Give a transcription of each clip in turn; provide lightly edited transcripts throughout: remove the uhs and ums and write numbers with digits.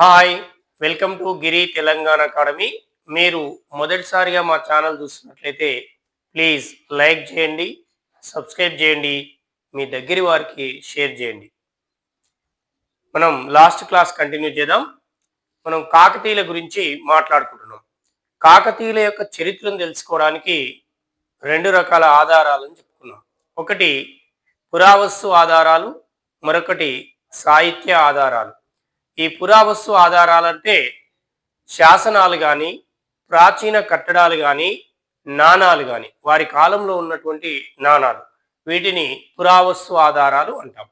Hi, welcome to Giri Telangana academy. మీరు మొదటిసారిగా మా ఛానల్ చూస్తున్నట్లయితే ప్లీజ్ లైక్ చేయండి, సబ్స్క్రైబ్ చేయండి, మీ దగ్గరి వారికి షేర్ చేయండి. మనం లాస్ట్ క్లాస్ కంటిన్యూ చేద్దాం. మనం కాకతీయుల గురించి మాట్లాడుకుంటున్నాం. కాకతీయుల యొక్క చరిత్రను తెలుసుకోవడానికి రెండు రకాల ఆధారాలను చెప్పుకున్నాం. ఒకటి పురావస్తు ఆధారాలు, మరొకటి సాహిత్య ఆధారాలు. ఈ పురావస్తు ఆధారాలంటే శాసనాలు కానీ, ప్రాచీన కట్టడాలు కానీ, నాణాలు కానీ, వారి కాలంలో ఉన్నటువంటి నాణాలు, వీటిని పురావస్తు ఆధారాలు అంటాం.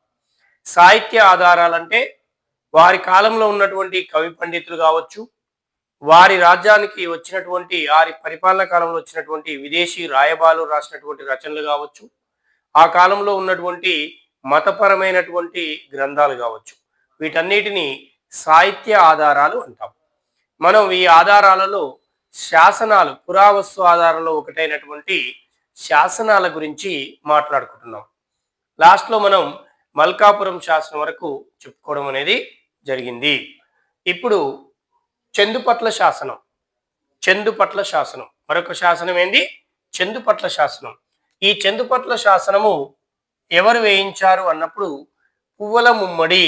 సాహిత్య ఆధారాలంటే వారి కాలంలో ఉన్నటువంటి కవి పండితులు కావచ్చు, వారి రాజ్యానికి వచ్చినటువంటి వారి పరిపాలన కాలంలో వచ్చినటువంటి విదేశీ రాయబారులు రాసినటువంటి రచనలు కావచ్చు, ఆ కాలంలో ఉన్నటువంటి మతపరమైనటువంటి గ్రంథాలు కావచ్చు, వీటన్నిటిని సాహిత్య ఆధారాలు అంటాం. మనం ఈ ఆధారాలలో శాసనాలు, పురావస్తు ఆధారాలలో ఒకటైనటువంటి శాసనాల గురించి మాట్లాడుకుంటున్నాం. లాస్ట్లో మనం మల్కాపురం శాసనం వరకు చెప్పుకోవడం అనేది జరిగింది. ఇప్పుడు చందుపట్ల శాసనం. చందుపట్ల శాసనం మరొక శాసనం ఏంది? చందుపట్ల శాసనం. ఈ చందుపట్ల శాసనము ఎవరు వేయించారు అన్నప్పుడు పువ్వల ముమ్మడి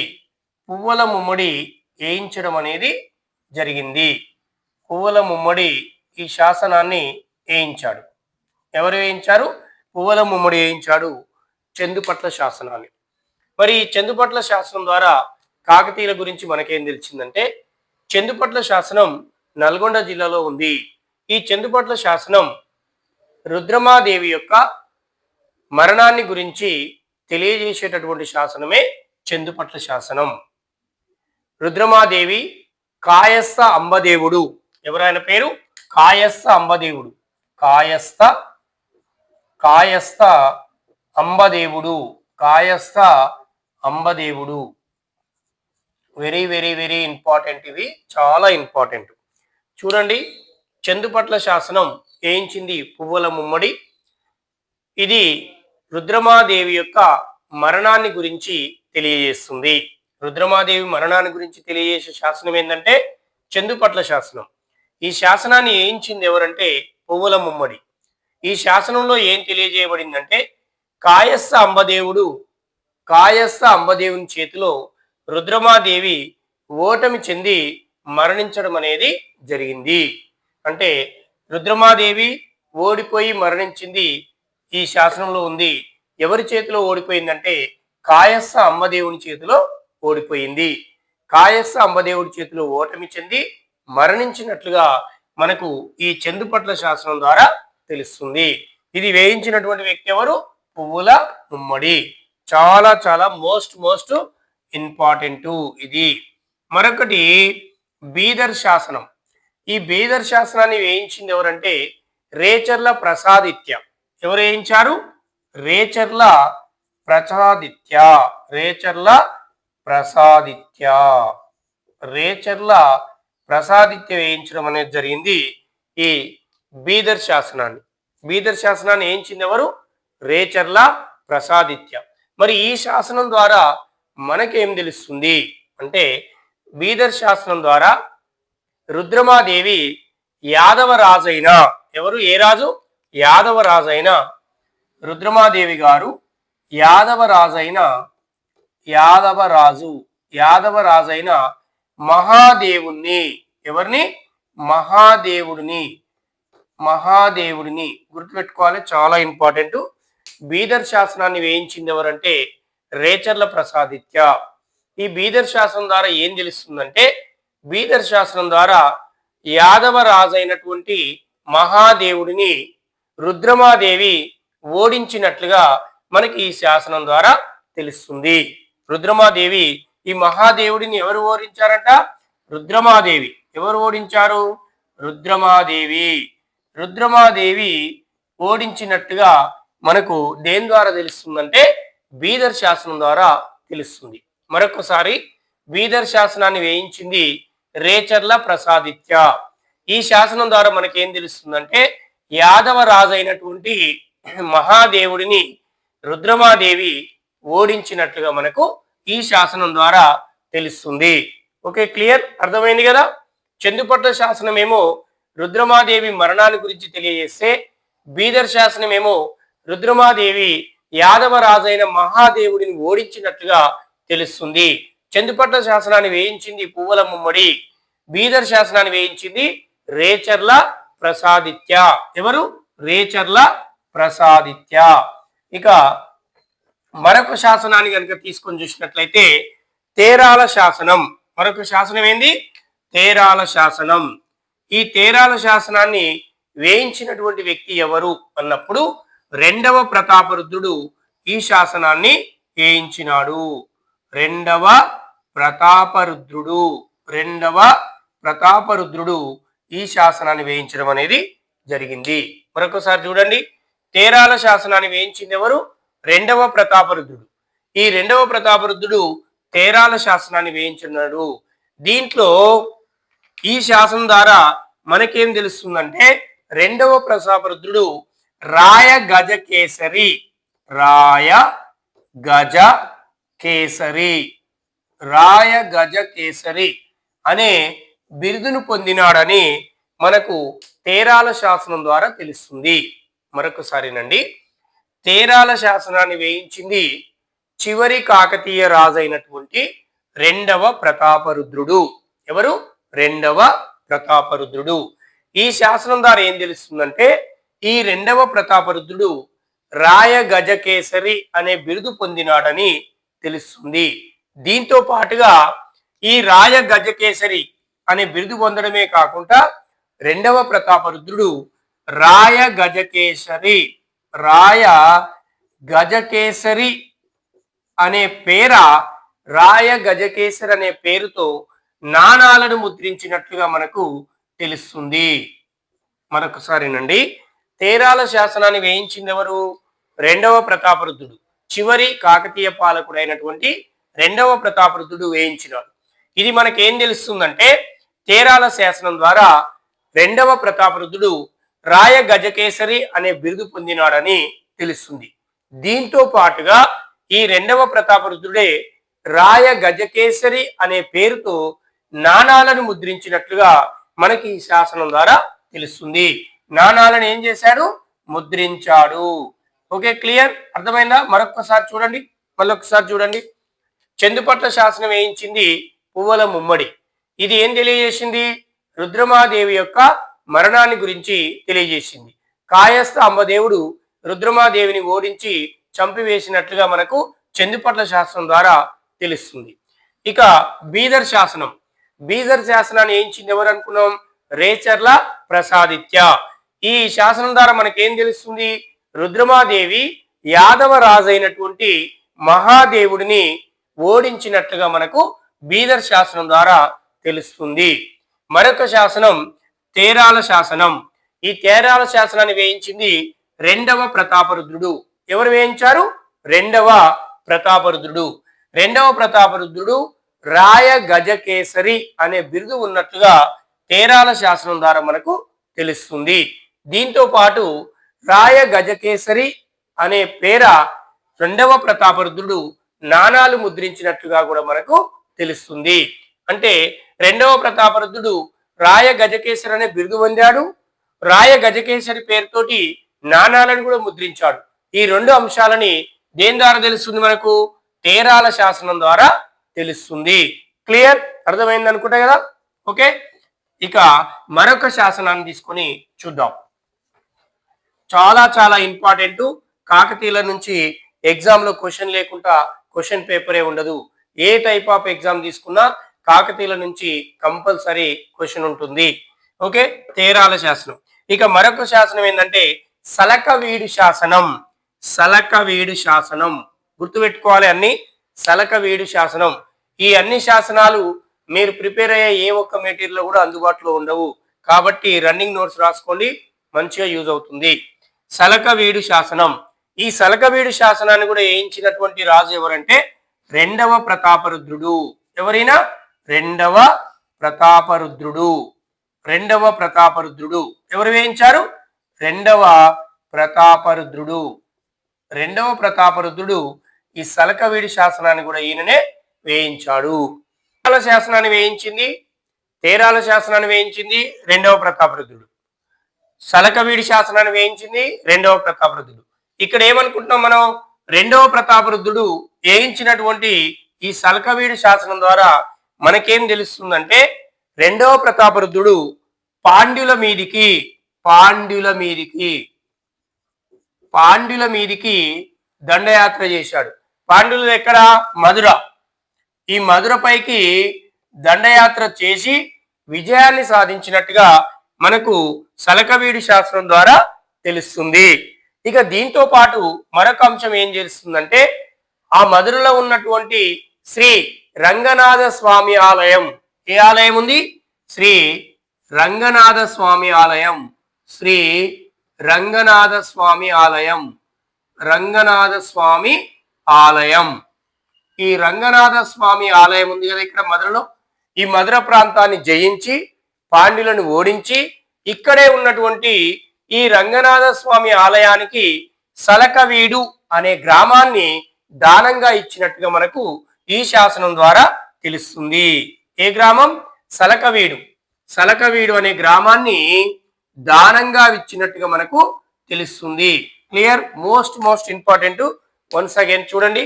వేయించడం అనేది జరిగింది. పువ్వల ముమ్మడి ఈ శాసనాన్ని వేయించాడు. ఎవరు వేయించారు? పువ్వల ముమ్మడి వేయించాడు చందుపట్ల శాసనాన్ని. మరి చందుపట్ల శాసనం ద్వారా కాకతీయుల గురించి మనకేం తెలిసిందంటే, చందుపట్ల శాసనం నల్గొండ జిల్లాలో ఉంది. ఈ చందుపట్ల శాసనం రుద్రమాదేవి యొక్క మరణాన్ని గురించి తెలియజేసేటటువంటి శాసనమే చందుపట్ల శాసనం. రుద్రమాదేవి కాయస్థ అంబదేవుడు. ఎవరైన పేరు? కాయస్థ అంబదేవుడు. కాయస్థ అంబదేవుడు. కాయస్థ అంబదేవుడు. Very very very important. ఇవి చాలా ఇంపార్టెంట్. చూడండి, చందుపట్ల శాసనం వేయించింది పువ్వుల ముమ్మడి. ఇది రుద్రమాదేవి యొక్క మరణాన్ని గురించి తెలియజేస్తుంది. రుద్రమాదేవి మరణాన్ని గురించి తెలియజేసే శాసనం ఏంటంటే చందుపట్ల శాసనం. ఈ శాసనాన్ని వేయించింది ఎవరంటే పువ్వుల ముమ్మడి. ఈ శాసనంలో ఏం తెలియజేయబడిందంటే, కాయస్థ అంబదేవుని చేతిలో రుద్రమాదేవి ఓటమి చెంది మరణించడం అనేది జరిగింది. అంటే రుద్రమాదేవి ఓడిపోయి మరణించింది ఈ శాసనంలో ఉంది. ఎవరి చేతిలో ఓడిపోయిందంటే కాయస్థ అంబదేవుని చేతిలో ఓడిపోయింది. కాయస్థ అంబదేవుడి చేతిలో ఓటమి చెంది మరణించినట్లుగా మనకు ఈ చందుపట్ల శాసనం ద్వారా తెలుస్తుంది. ఇది వేయించినటువంటి వ్యక్తి ఎవరు? పువ్వుల ముమ్మడి. చాలా చాలా మోస్ట్ ఇంపార్టెంట్ ఇది. మరొకటి బీదర్ శాసనం. ఈ బీదర్ శాసనాన్ని వేయించింది ఎవరంటే రేచర్ల ప్రసాదిత్య. ఎవరు వేయించారు? రేచర్ల ప్రసాదిత్య వేయించడం అనేది జరిగింది ఈ బీదర్ శాసనాన్ని. బీదర్ శాసనాన్ని వేయించింది ఎవరు? రేచర్ల ప్రసాదిత్య. మరి ఈ శాసనం ద్వారా మనకేం తెలుస్తుంది అంటే, బీదర్ శాసనం ద్వారా రుద్రమాదేవి యాదవ రాజైన, ఎవరు? ఏ రాజు? యాదవ రాజైన రుద్రమాదేవి గారు యాదవ రాజైన మహాదేవుణ్ణి, ఎవరిని? మహాదేవుడిని గుర్తుపెట్టుకోవాలి, చాలా ఇంపార్టెంట్. బీదర్ శాసనాన్ని వేయించింది ఎవరంటే రేచర్ల ప్రసాదిత్య. ఈ బీదర్ శాసనం ద్వారా ఏం తెలుస్తుందంటే, బీదర్ శాసనం ద్వారా యాదవ రాజైనటువంటి మహాదేవుడిని రుద్రమాదేవి ఓడించినట్లుగా మనకి ఈ శాసనం ద్వారా తెలుస్తుంది. రుద్రమాదేవి ఈ మహాదేవుడిని ఎవరు ఓడించారంట? రుద్రమాదేవి. ఎవరు ఓడించారు? రుద్రమాదేవి ఓడించినట్టుగా మనకు దేని ద్వారా తెలుస్తుందంటే బీదర్ శాసనం ద్వారా తెలుస్తుంది. మరొకసారి, బీదర్ శాసనాన్ని వేయించింది రేచర్ల ప్రసాదిత్య. ఈ శాసనం ద్వారా మనకేం తెలుస్తుందంటే, యాదవ రాజైనటువంటి మహాదేవుడిని రుద్రమాదేవి ఓడించినట్లుగా మనకు ఈ శాసనం ద్వారా తెలుస్తుంది. ఓకే, క్లియర్, అర్థమైంది కదా. చందుపట్ల శాసనం ఏమో రుద్రమాదేవి మరణాన్ని గురించి తెలియజేస్తే, బీదర్ శాసనం ఏమో రుద్రమాదేవి యాదవ రాజైన మహాదేవుడిని ఓడించినట్లుగా తెలుస్తుంది. చందుపట్ల శాసనాన్ని వేయించింది పువ్వుల ముమ్మడి, బీదర్ శాసనాన్ని వేయించింది రేచర్ల ప్రసాదిత్య. ఎవరు? రేచర్ల ప్రసాదిత్య. ఇక మరొక శాసనాన్ని కనుక తీసుకొని చూసినట్లయితే తేరాల శాసనం. మరొక శాసనం ఏంది? తేరాల శాసనం. ఈ తేరాల శాసనాన్ని వేయించినటువంటి వ్యక్తి ఎవరు అన్నప్పుడు రెండవ ప్రతాపరుద్రుడు ఈ శాసనాన్ని వేయించినాడు. రెండవ ప్రతాపరుద్రుడు ఈ శాసనాన్ని వేయించడం అనేది జరిగింది. మరొకసారి చూడండి, తేరాల శాసనాన్ని వేయించింది ఎవరు? రెండవ ప్రతాపరుద్రుడు. ఈ రెండవ ప్రతాపరుద్రుడు తేరాల శాసనాన్ని వేయించున్నాడు. దీంట్లో ఈ శాసనం ద్వారా మనకేం తెలుస్తుందంటే రెండవ ప్రతాపరుద్రుడు రాయ గజ కేసరి అనే బిరుదును పొందినాడని మనకు తేరాల శాసనం ద్వారా తెలుస్తుంది. మరొకసారినండి, తేరాల శాసనాన్ని వేయించింది చివరి కాకతీయ రాజైనటువంటి రెండవ ప్రతాపరుద్రుడు. ఎవరు? రెండవ ప్రతాపరుద్రుడు. ఈ శాసనం ద్వారా ఏం తెలుస్తుందంటే ఈ రెండవ ప్రతాపరుద్రుడు రాయ గజకేసరి అనే బిరుదు పొందినాడని తెలుస్తుంది. దీంతో పాటుగా ఈ రాయ గజకేసరి అనే బిరుదు పొందడమే కాకుండా రెండవ ప్రతాపరుద్రుడు రాయ గజకేసరి అనే పేరుతో నాణాలను ముద్రించినట్లుగా మనకు తెలుస్తుంది. మరొకసారినండి, తేరాల శాసనాన్ని వేయించింది ఎవరు? రెండవ ప్రతాపరుద్రుడు. చివరి కాకతీయ పాలకుడైనటువంటి రెండవ ప్రతాపరుద్రుడు వేయించినాడు. ఇది మనకేం తెలుస్తుందంటే తేరాల శాసనం ద్వారా రెండవ ప్రతాపరుద్రుడు రాయ గజకేసరి అనే బిరుదు పొందినాడని తెలుస్తుంది. దీంతో పాటుగా ఈ రెండవ ప్రతాపరుద్రుడే రాయ గజకేసరి అనే పేరుతో నాణాలను ముద్రించినట్లుగా మనకి ఈ శాసనం ద్వారా తెలుస్తుంది. నాణాలను ఏం చేశాడు? ముద్రించాడు. ఓకే, క్లియర్, అర్థమైందా? మరొకసారి చూడండి, చందుపట్ల శాసనం వేయించింది పువ్వుల ముమ్మడి. ఇది ఏం తెలియజేసింది? రుద్రమాదేవి యొక్క మరణాన్ని గురించి తెలియజేసింది. కాయస్థ అంబదేవుడు రుద్రమాదేవిని ఓడించి చంపివేసినట్లుగా మనకు చందుపట్ల శాసనం ద్వారా తెలుస్తుంది. ఇక బీదర్ శాసనాన్ని వేయించింది ఎవరు అనుకున్నాం? రేచర్ల ప్రసాదిత్య. ఈ శాసనం ద్వారా మనకేం తెలుస్తుంది? రుద్రమాదేవి యాదవ రాజైనటువంటి మహాదేవుడిని ఓడించినట్లుగా మనకు బీదర్ శాసనం ద్వారా తెలుస్తుంది. మరొక శాసనం తేరాల శాసనం. ఈ తేరాల శాసనాన్ని వేయించింది రెండవ ప్రతాపరుద్రుడు. ఎవరు వేయించారు? రెండవ ప్రతాపరుద్రుడు రాయ గజకేసరి అనే బిరుదు ఉన్నట్లుగా తేరాల శాసనం ద్వారా మనకు తెలుస్తుంది. దీంతో పాటు రాయ గజకేసరి అనే పేర రెండవ ప్రతాపరుద్రుడు నాణాలు ముద్రించినట్లుగా కూడా మనకు తెలుస్తుంది. అంటే రెండవ ప్రతాపరుద్రుడు రాయ గజకేసరి అనే బిరుదు పొందాడు, రాయ గజకేసరి పేరుతోటి నాణాలను కూడా ముద్రించాడు. ఈ రెండు అంశాలని దేని ద్వారా తెలుస్తుంది? మనకు తేరాల శాసనం ద్వారా తెలుస్తుంది. క్లియర్, అర్థమైంది అనుకుంటా కదా. ఓకే, ఇక మరొక శాసనాన్ని తీసుకొని చూద్దాం. చాలా ఇంపార్టెంట్. కాకతీయుల నుంచి ఎగ్జామ్ లో క్వశ్చన్ లేకుండా క్వశ్చన్ పేపరే ఉండదు. ఏ టైప్ ఆఫ్ ఎగ్జామ్ తీసుకున్నా కాకతీయుల నుంచి కంపల్సరీ క్వశ్చన్ ఉంటుంది. ఓకే, తేరాల శాసనం. ఇక మరొక శాసనం ఏంటంటే సలకవీడు శాసనం. గుర్తుపెట్టుకోవాలి అన్ని. సలకవీడు శాసనం. ఈ అన్ని శాసనాలు మీరు ప్రిపేర్ అయ్యే ఏ ఒక్క మెటీరియల్ కూడా అందుబాటులో ఉండవు. కాబట్టి రన్నింగ్ నోట్స్ రాసుకోండి, మంచిగా యూజ్ అవుతుంది. సలకవీడు శాసనం. ఈ సలకవీడు శాసనాన్ని కూడా వేయించినటువంటి రాజు ఎవరంటే రెండవ ప్రతాపరుద్రుడు. ఎవరైనా? రెండవ ప్రతాపరుద్రుడు. ఎవరు వేయించారు? రెండవ ప్రతాపరుద్రుడు ఈ సలకవీడి శాసనాన్ని కూడా ఈయననే వేయించాడు. శాసనాన్ని వేయించింది తేరాల శాసనాన్ని వేయించింది రెండవ ప్రతాపరుద్రుడు. సలకవీడి శాసనాన్ని వేయించింది రెండవ ప్రతాపరుద్రుడు. ఇక్కడ ఏమనుకుంటున్నాం మనం, రెండవ ప్రతాపరుద్రుడు వేయించినటువంటి ఈ సలకవీడి శాసనం ద్వారా మనకేం తెలుస్తుందంటే రెండవ ప్రతాపరుద్రుడు పాండ్యుల మీదికి దండయాత్ర చేశాడు. పాండ్యులు ఎక్కడ? మధుర. ఈ మధుర పైకి దండయాత్ర చేసి విజయాన్ని సాధించినట్టుగా మనకు సలకవీడి శాస్త్రం ద్వారా తెలుస్తుంది. ఇక దీంతో పాటు మరొక అంశం ఏం చేస్తుందంటే ఆ మధురలో ఉన్నటువంటి శ్రీ రంగనాథ స్వామి ఆలయం. ఏ ఆలయం ఉంది? శ్రీ రంగనాథ స్వామి ఆలయం. శ్రీ రంగనాథ స్వామి ఆలయం. రంగనాథ స్వామి ఆలయం. ఈ రంగనాథ స్వామి ఆలయం ఉంది కదా ఇక్కడ మధురలో. ఈ మధుర ప్రాంతాన్ని జయించి పాండ్యులను ఓడించి ఇక్కడే ఉన్నటువంటి ఈ రంగనాథ స్వామి ఆలయానికి సలకవీడు అనే గ్రామాన్ని దానంగా ఇచ్చినట్టుగా మనకు ఈ శాసనం ద్వారా తెలుస్తుంది. ఏ గ్రామం? సలకవీడు. సలకవీడు అనే గ్రామాన్ని దానంగా ఇచ్చినట్టుగా మనకు తెలుస్తుంది. Clear? Most important. Once again చూడండి.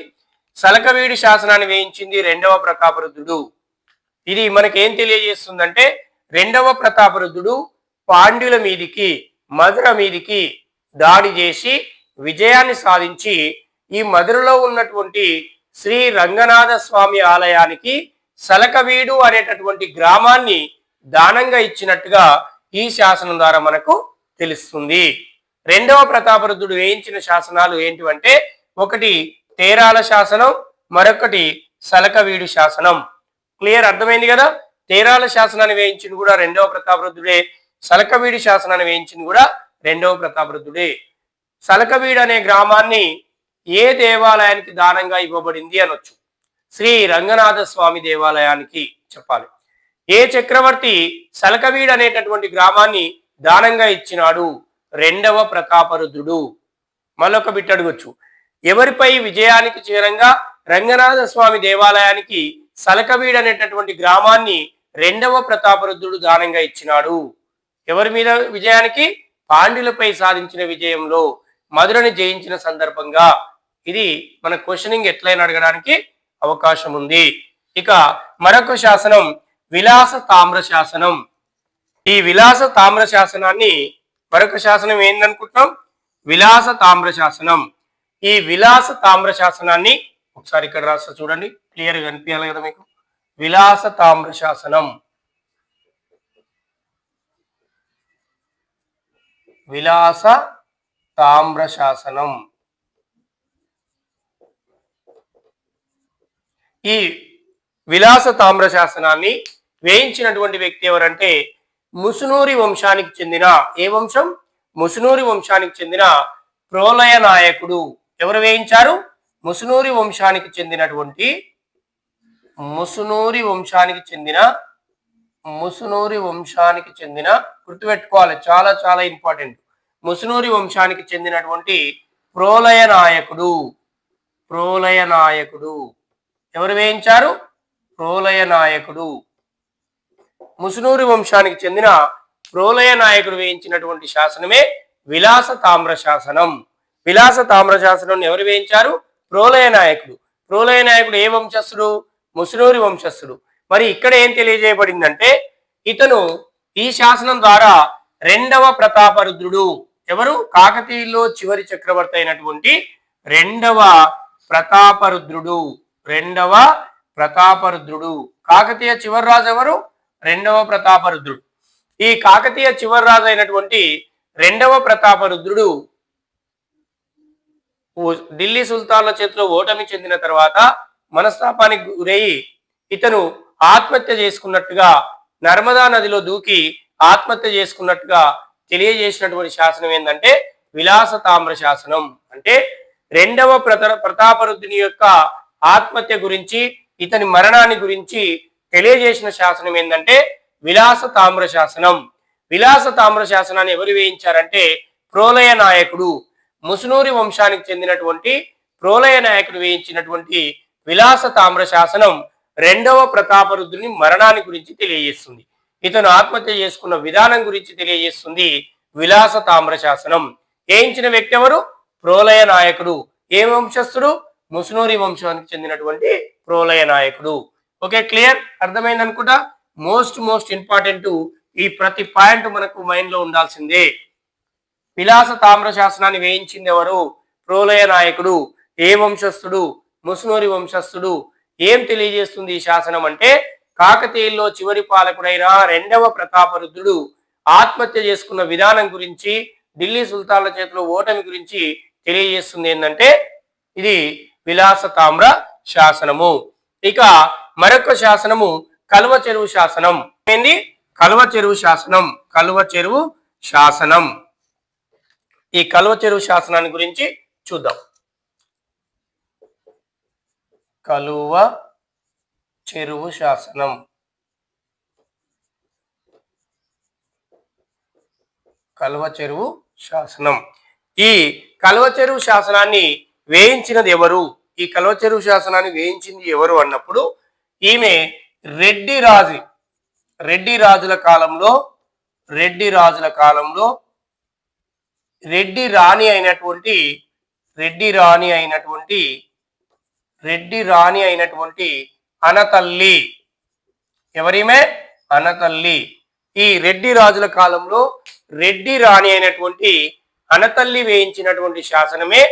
సలకవీడి శాసనాన్ని వేయించింది రెండవ ప్రతాపరుద్రుడు. ఇది మనకేం తెలియజేస్తుందంటే రెండవ ప్రతాపరుద్రుడు పాండ్యుల మీదికి మధుర మీదికి దాడి చేసి విజయాన్ని సాధించి ఈ మధురలో ఉన్నటువంటి శ్రీ రంగనాథ స్వామి ఆలయానికి సలకవీడు అనేటటువంటి గ్రామాన్ని దానంగా ఇచ్చినట్టుగా ఈ శాసనం ద్వారా మనకు తెలుస్తుంది. రెండవ ప్రతాపరుద్రుడు వేయించిన శాసనాలు ఏంటివంటే ఒకటి తేరాల శాసనం, మరొకటి సలకవీడు శాసనం. క్లియర్? అర్థమైంది కదా. తేరాల శాసనాన్ని వేయించింది కూడా రెండవ ప్రతాపరుద్రుడే, సలకవీడి శాసనాన్ని వేయించింది కూడా రెండవ ప్రతాపరుద్రుడే. సలకవీడు అనే గ్రామాన్ని ఏ దేవాలయానికి దానంగా ఇవ్వబడింది అనొచ్చు. శ్రీ రంగనాథ స్వామి దేవాలయానికి చెప్పాలి. ఏ చక్రవర్తి సలకవీడు అనేటటువంటి గ్రామాన్ని దానంగా ఇచ్చినాడు? రెండవ ప్రతాపరుద్రుడు. మరొక బిట్ అడగొచ్చు. ఎవరిపై విజయానికి చేరంగా రంగనాథ స్వామి దేవాలయానికి సలకవీడు అనేటటువంటి గ్రామాన్ని రెండవ ప్రతాపరుద్రుడు దానంగా ఇచ్చినాడు? ఎవరి మీద విజయానికి? పాండ్యులపై సాధించిన విజయంలో మధురని జయించిన సందర్భంగా. ఇది మన క్వశ్చనింగ్ ఎట్లయినా అడగడానికి అవకాశం ఉంది. ఇక మరొక శాసనం విలాస తామ్ర శాసనం. ఈ విలాస తామ్ర శాసనాన్ని మరొక శాసనం ఏందనుకుంటున్నాం? విలాస తామ్ర శాసనం. ఈ విలాస తామ్ర శాసనాన్ని ఒకసారి ఇక్కడ రాస్తా చూడండి, క్లియర్గా కనిపించాలి కదా మీకు. విలాస తామ్ర శాసనం. విలాస తామ్ర శాసనం. ఈ విలాస తామ్ర శాసనాన్ని వేయించినటువంటి వ్యక్తి ఎవరంటే ముసునూరి వంశానికి చెందిన, ఏ వంశం? ముసునూరి వంశానికి చెందిన ప్రోలయ నాయకుడు. ఎవరు వేయించారు? ముసునూరి వంశానికి చెందినటువంటి ముసునూరి వంశానికి చెందిన గుర్తుపెట్టుకోవాలి, చాలా ఇంపార్టెంట్. ముసునూరి వంశానికి చెందినటువంటి ప్రోలయ నాయకుడు. ఎవరు వేయించారు? ప్రోలయ నాయకుడు. ముసునూరి వంశానికి చెందిన ప్రోలయ నాయకుడు వేయించినటువంటి శాసనమే విలాస తామ్ర శాసనం. విలాస తామ్ర శాసనం ఎవరు వేయించారు? ప్రోలయ నాయకుడు. ప్రోలయ నాయకుడు ఏ వంశస్థుడు? ముసునూరి వంశస్థుడు. మరి ఇక్కడ ఏం తెలియజేయబడిందంటే ఇతను ఈ శాసనం ద్వారా రెండవ ప్రతాపరుద్రుడు. ఎవరు? కాకతీయుల్లో చివరి చక్రవర్తి అయినటువంటి రెండవ ప్రతాపరుద్రుడు. కాకతీయ చివరి రాజు ఎవరు? రెండవ ప్రతాపరుద్రుడు. ఈ కాకతీయ చివరి రాజు అయినటువంటి రెండవ ప్రతాపరుద్రుడు ఢిల్లీ సుల్తాన్ల చేతిలో ఓటమి చెందిన తర్వాత మనస్తాపానికి గురయ్యి ఇతను ఆత్మహత్య చేసుకున్నట్టుగా, నర్మదా నదిలో దూకి ఆత్మహత్య చేసుకున్నట్టుగా తెలియజేసినటువంటి శాసనం ఏంటంటే విలాస తామ్ర శాసనం. అంటే రెండవ ప్రతాపరుద్రుని యొక్క ఆత్మహత్య గురించి, ఇతని మరణాన్ని గురించి తెలియజేసిన శాసనం ఏంటంటే విలాస తామ్ర శాసనం. విలాస తామ్ర శాసనాన్ని ఎవరు వేయించారంటే ప్రోలయ నాయకుడు. ముసునూరి వంశానికి చెందినటువంటి ప్రోలయ నాయకుడు వేయించినటువంటి విలాస తామ్ర శాసనం రెండవ ప్రతాపరుద్రుని మరణాన్ని గురించి తెలియజేస్తుంది. ఇతను ఆత్మహత్య చేసుకున్న విధానం గురించి తెలియజేస్తుంది విలాస తామ్ర శాసనం. వేయించిన వ్యక్తి ఎవరు? ప్రోలయ నాయకుడు. ఏ వంశస్థుడు? ముసునూరి వంశానికి చెందినటువంటి ప్రోలయ నాయకుడు. ఓకే, క్లియర్, అర్థమైంది అనుకుంటా. Most important. ఈ ప్రతి పాయింట్ మనకు మైండ్ లో ఉండాల్సిందే. విలాస తామ్ర శాసనాన్ని వేయించింది ఎవరు? ప్రోలయ నాయకుడు. ఏ వంశస్థుడు? ముసునూరి వంశస్థుడు. ఏం తెలియజేస్తుంది ఈ శాసనం అంటే కాకతీయుల్లో చివరి పాలకుడైన రెండవ ప్రతాపరుద్రుడు ఆత్మహత్య చేసుకున్న విధానం గురించి, ఢిల్లీ సుల్తాన్ల చేతిలో ఓటమి గురించి తెలియజేస్తుంది. ఏంటంటే ఇది విలాస తామ్ర శాసనము. ఇక మరొక శాసనము కలువ చెరువు శాసనం. ఏంది? కలువ చెరువు శాసనం. కలువ చెరువు శాసనం. ఈ కలువ చెరువు శాసనాన్ని గురించి చూద్దాం. కలువ చెరువు శాసనం. కలువ చెరువు శాసనం. ఈ కలువ చెరువు శాసనాన్ని వేయించినది ఎవరు? ఈ కలువ చెరువు శాసనాన్ని వేయించింది ఎవరు అన్నప్పుడు ఈమె రెడ్డి రాజు. రెడ్డి రాజుల కాలంలో రెడ్డి రాణి అయినటువంటి అనతల్లి. ఎవరిమే? అనతల్లి. ఈ రెడ్డి రాజుల కాలంలో రెడ్డి రాణి అయినటువంటి అనతల్లి వేయించినటువంటి శాసనమే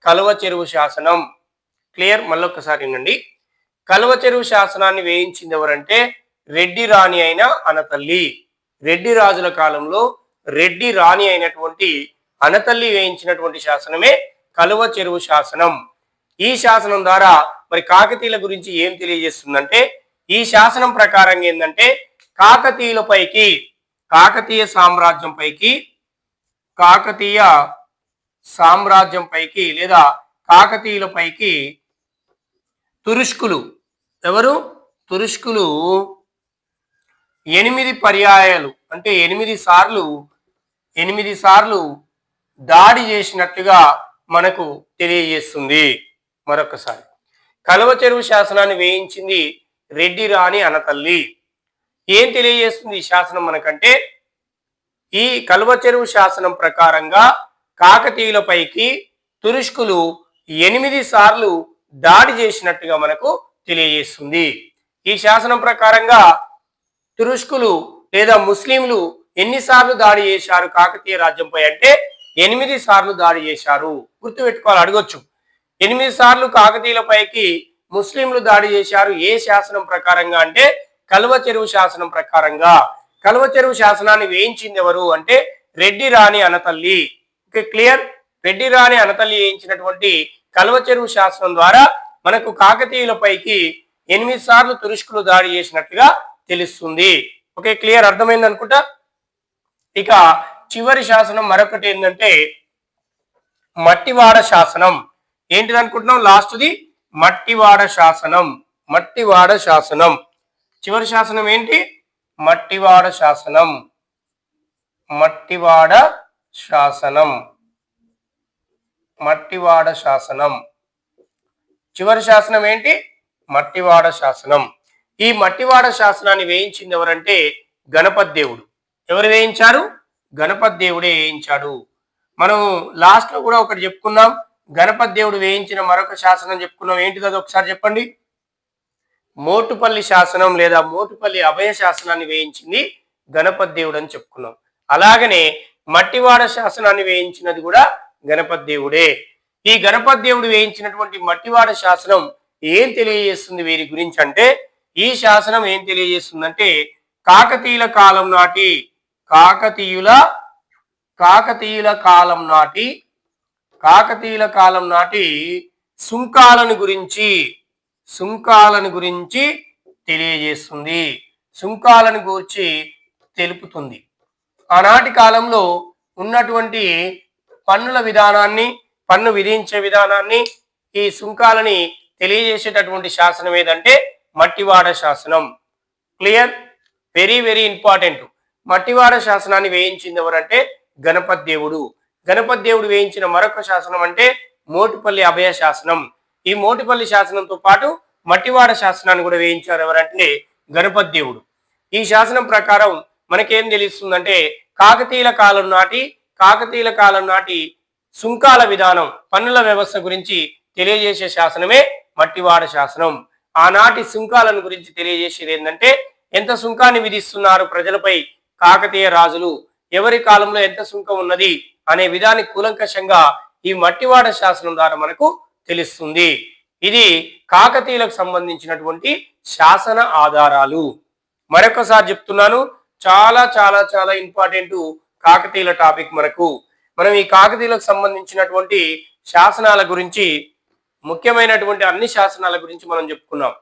కలువ చెరువు శాసనం. క్లియర్? మళ్ళొక్కసారి వినండి. కలువ చెరువు శాసనాన్ని వేయించింది ఎవరంటే రెడ్డి రాణి అయిన అనతల్లి. రెడ్డి రాజుల కాలంలో రెడ్డి రాణి అయినటువంటి అనతల్లి వేయించినటువంటి శాసనమే కలువ చెరువు శాసనం. ఈ శాసనం ద్వారా మరి కాకతీయుల గురించి ఏం తెలియజేస్తుందంటే ఈ శాసనం ప్రకారం ఏంటంటే కాకతీయ సామ్రాజ్యంపైకి లేదా కాకతీయులపైకి తురుష్కులు 8 పర్యాయాలు అంటే 8 సార్లు దాడి చేసినట్టుగా మనకు తెలియజేస్తుంది. మరొకసారి కలువ చెరువు శాసనాన్ని వేయించింది రెడ్డి రాణి అనతల్లి. ఏం తెలియజేస్తుంది ఈ శాసనం మనకంటే ఈ కలువ చెరువు శాసనం ప్రకారంగా కాకతీయులపైకి తురుష్కులు 8 సార్లు దాడి చేసినట్టుగా మనకు తెలియజేస్తుంది. ఈ శాసనం ప్రకారంగా తురుష్కులు లేదా ముస్లింలు ఎన్నిసార్లు దాడి చేశారు కాకతీయ రాజ్యంపై అంటే 8 సార్లు దాడి చేశారు. గుర్తుపెట్టుకోవాలి, అడగొచ్చు. 8 సార్లు కాకతీయులపైకి ముస్లింలు దాడి చేశారు. ఏ శాసనం ప్రకారంగా అంటే కలువ చెరువు శాసనం ప్రకారంగా. కలువ చెరువు శాసనాన్ని వేయించింది ఎవరు అంటే రెడ్డి రాణి అనతల్లి. Okay, clear? రెడ్డి రాణి అనతల్లి వేయించినటువంటి కలువ చెరువు శాసనం ద్వారా మనకు కాకతీయులపైకి 8 సార్లు తురుష్కులు దాడి చేసినట్టుగా తెలుస్తుంది. ఓకే, క్లియర్, అర్థమైంది అనుకుంటా. ఇక చివరి శాసనం మరొకటి ఏంటంటే మట్టివాడ శాసనం. ఏంటిది అనుకుంటున్నాం? లాస్ట్ది మట్టివాడ శాసనం. చివరి శాసనం ఏంటి? మట్టివాడ శాసనం. చివరి శాసనం ఏంటి? మట్టివాడ శాసనం. ఈ మట్టివాడ శాసనాన్ని వేయించింది ఎవరంటే గణపతి దేవుడు. ఎవరు వేయించారు? గణపతి దేవుడే వేయించాడు. మనం లాస్ట్ లో కూడా ఒకటి చెప్పుకున్నాం. గణపతి దేవుడు వేయించిన మరొక శాసనం చెప్పుకున్నాం. ఏంటిది అది ఒకసారి చెప్పండి. మోటుపల్లి శాసనం లేదా మోటుపల్లి అభయ శాసనాన్ని వేయించింది గణపతి దేవుడు అని చెప్పుకున్నాం. అలాగనే మట్టివాడ శాసనాన్ని వేయించినది కూడా గణపతి దేవుడే. ఈ గణపతి దేవుడు వేయించినటువంటి మట్టివాడ శాసనం ఏం తెలియజేస్తుంది వీరి గురించి అంటే ఈ శాసనం ఏం తెలియజేస్తుందంటే కాకతీయుల కాలం నాటి సుంకాలను గురించి తెలియజేస్తుంది. సుంకాలను గురించి తెలుపుతుంది. ఆనాటి కాలంలో ఉన్నటువంటి పన్ను విధించే విధానాన్ని, ఈ సుంకాలని తెలియజేసేటటువంటి శాసనం ఏదంటే మట్టివాడ శాసనం. Clear? Very very important. Mattivada శాసనాన్ని వేయించింది ఎవరంటే గణపతి దేవుడు. గణపతి దేవుడు వేయించిన మరొక శాసనం అంటే మోటుపల్లి అభయ శాసనం. ఈ మోటుపల్లి శాసనంతో పాటు మట్టివాడ శాసనాన్ని కూడా వేయించారు. ఎవరంటే గణపతి దేవుడు. ఈ శాసనం ప్రకారం మనకేం తెలుస్తుందంటే కాకతీయుల కాలం నాటి సుంకాల విధానం, పన్నుల వ్యవస్థ గురించి తెలియజేసే శాసనమే మట్టివాడ శాసనం. ఆనాటి సుంకాలను గురించి తెలియజేసేది ఏంటంటే ఎంత సుంకాన్ని విధిస్తున్నారు ప్రజలపై కాకతీయ రాజులు, ఎవరి కాలంలో ఎంత సుంకం ఉన్నది అనే విధాన్ని కూలంకషంగా ఈ మట్టివాడ శాసనం ద్వారా మనకు తెలుస్తుంది. ఇది కాకతీయులకు సంబంధించినటువంటి శాసన ఆధారాలు. మరొకసారి చెప్తున్నాను, చాలా చాలా చాలా ఇంపార్టెంట్ కాకతీయుల టాపిక్ మనకు. మనం ఈ కాకతీయులకు సంబంధించినటువంటి శాసనాల గురించి, ముఖ్యమైనటువంటి అన్ని శాసనాల గురించి మనం చెప్పుకున్నాం.